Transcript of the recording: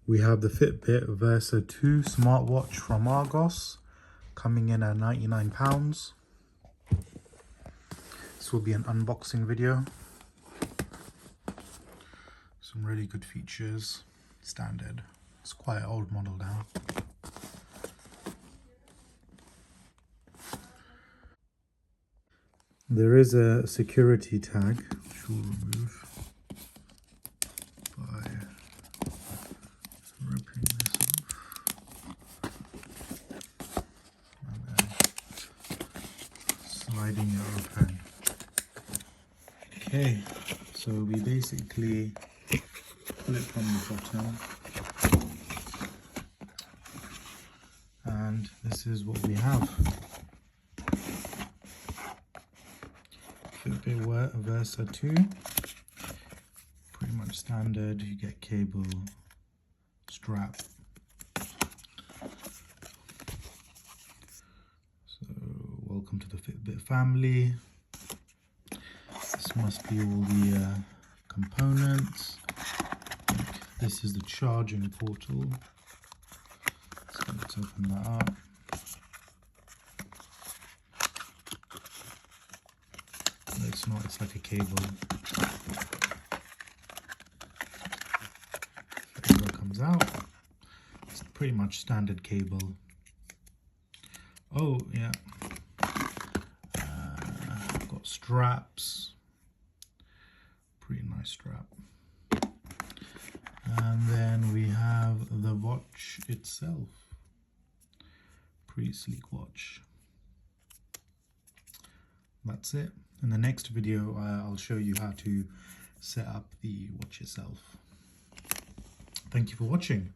We have the Fitbit Versa 2 smartwatch from Argos, coming in at £99. This will be an unboxing video. Some really good features, standard. It's quite an old model now. There is a security tag, which we'll remove by ripping this off and then sliding it open. Okay, so we basically pull it from the bottom, and this is what we have. Fitbit Versa 2, pretty much standard. You get cable, strap. So welcome to the Fitbit family. This must be all the components. This is the charging portal. So let's open that up. It's not, it's like a cable. Cable comes out. It's pretty much standard cable. Oh yeah. Got straps. Pretty nice strap. And then we have the watch itself. Pretty sleek watch. That's it. In the next video, I'll show you how to set up the watch itself. Thank you for watching.